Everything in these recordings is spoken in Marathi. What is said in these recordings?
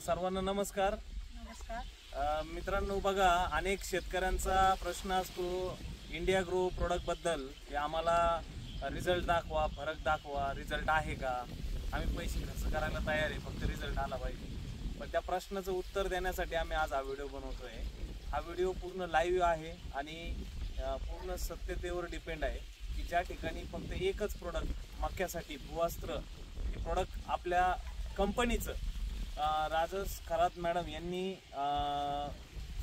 सर्वांना नमस्कार। मित्रांनो, बघा, अनेक शेतकऱ्यांचा प्रश्न असतो इंडिया ग्रो प्रोडक्ट बद्दल की आम्हाला रिझल्ट दाखवा, फरक दाखवा, रिझल्ट आहे का, आम्ही पैसे खर्च करायला तयार आहे, फक्त रिझल्ट आला पाहिजे। पण त्या प्रश्नाचं उत्तर देण्यासाठी आम्ही आज हा व्हिडिओ बनवतोय। हा व्हिडिओ पूर्ण लाईव्ह आहे आणि पूर्ण सत्यतेवर डिपेंड आहे की ज्या ठिकाणी फक्त एकच प्रोडक्ट मक्यासाठी भूवस्त्र हे प्रोडक्ट आपल्या कंपनीचं राजस खरात मॅडम यांनी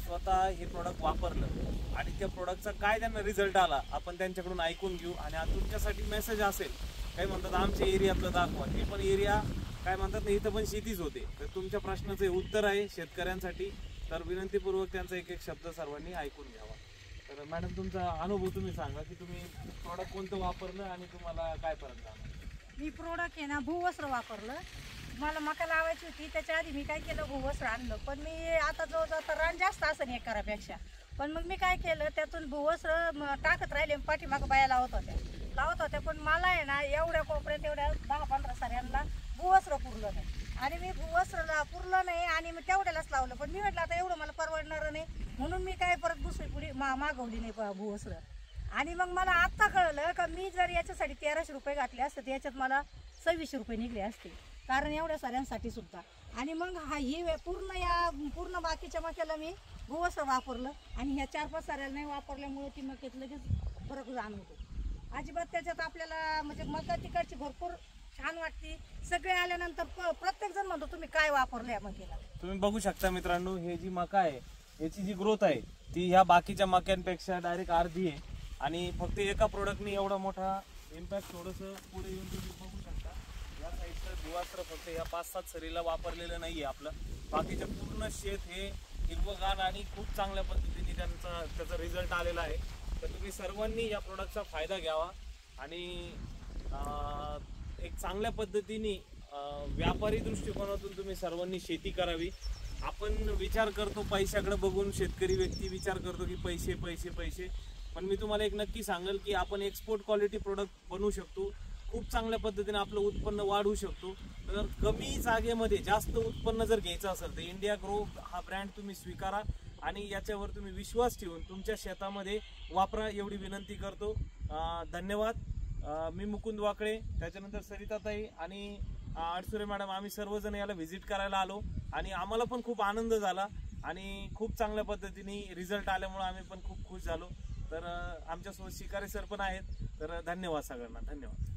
स्वतः हे प्रोडक्ट वापरलं आणि त्या प्रोडक्टचा काय त्यांना रिझल्ट आला आपण त्यांच्याकडून ऐकून घेऊ। आणि तुमच्यासाठी मेसेज असेल, काही म्हणतात आमच्या एरियातलं दाखवा, ते पण एरिया काय म्हणतात ना, इथं पण शेतीच होते, तर तुमच्या प्रश्नाचं उत्तर आहे शेतकऱ्यांसाठी। तर विनंतीपूर्वक त्यांचा एक एक शब्द सर्वांनी ऐकून घ्यावा। तर मॅडम, तुमचा अनुभव तुम्ही सांगा की तुम्ही प्रोडक्ट कोणतं वापरलं आणि तुम्हाला काय फरक झाला। मी प्रोडक्ट आहे ना भूवस्त्र वापरलं। मला मका लावायची होती, त्याच्या आधी मी काय केलं, भूवस्त्र आणलं। पण मी आता जवळजवळ रान जास्त असं एकरापेक्षा, पण मग मी काय केलं, त्यातून भूवस्त्र टाकत राहिले, पाठीमागं बाया लावत होत्या। पण मला आहे ना एवढ्या कोपऱ्यात एवढ्या 10-15 साऱ्यांना भूवस्त्र पुरलं नाही आणि मी भूवस्त्र पुरलं नाही आणि मी तेवढ्यालाच लावलं। पण मी म्हटलं आता एवढं मला परवडणार नाही, म्हणून मी काय परत दुसरी पुढे मागवली नाही भूवस्त्र। आणि मग मला आत्ता कळलं का मी जर याच्यासाठी 1300 रुपये घातले असते तर याच्यात मला 2600 रुपये निघले असते, कारण एवढ्या साऱ्यांसाठी सुद्धा। आणि मग ही पूर्ण बाकीच्या मक्याला मी भूवस्त्र वापरलं आणि ह्या 4-5 साऱ्याला नाही वापरल्यामुळे ती मक्यात लगेच फरक जाणवतो अजिबात। त्याच्यात आपल्याला म्हणजे मका तिकडची भरपूर छान वाटते। सगळे आल्यानंतर प्रत्येक जण म्हणतो तुम्ही काय वापरलं या मक्याला। तुम्ही बघू शकता मित्रांनो, हे जी मका आहे याची जी ग्रोथ आहे ती ह्या बाकीच्या मक्यांपेक्षा डायरेक्ट अर्धी आहे आणि फक्त एका प्रोडक्टने एवढा मोठा इम्पॅक्ट थोडंसं पुढे येऊन तुम्ही बघू शकता। या साईडचं भूवस्त्र फक्त या 5-7 सरीला वापरलेलं नाहीये आपलं, बाकीचं पूर्ण शेत हे हिरवंगार आणि खूप चांगल्या पद्धतीने त्याचा रिझल्ट आलेला आहे। तर तुम्ही सर्वांनी या प्रोडक्टचा फायदा घ्यावा आणि एक चांगल्या पद्धतीने व्यापारी दृष्टिकोनातून तुम्ही सर्वांनी शेती करावी। आपण विचार करतो पैशाकडे बघून, शेतकरी व्यक्ती विचार करतो की पैसे पैसे पैसे, पण मी तुम्हाला एक नक्की सांगेल की आपण एक्सपोर्ट क्वालिटी प्रोडक्ट बनवू शकतो, खूप चांगल्या पद्धतीने आपलं उत्पन्न वाढवू शकतो। तर कमी जागेमध्ये जास्त उत्पन्न जर घ्यायचं असेल तर इंडिया ग्रो हा ब्रँड तुम्ही स्वीकारा आणि याच्यावर तुम्ही विश्वास ठेवून तुमच्या शेतामध्ये वापरा, एवढी विनंती करतो। धन्यवाद। मी मुकुंद वाकळे, त्याच्यानंतर सरिताताई आणि अडसुरे मॅडम, आम्ही सर्वजण याला व्हिजिट करायला आलो आणि आम्हाला पण खूप आनंद झाला आणि खूप चांगल्या पद्धतीने रिझल्ट आल्यामुळे आम्ही पण खूप खुश झालो। तर आमच्यासोबत शिकारी सर पण आहेत। तर धन्यवाद सगळ्यांना, धन्यवाद।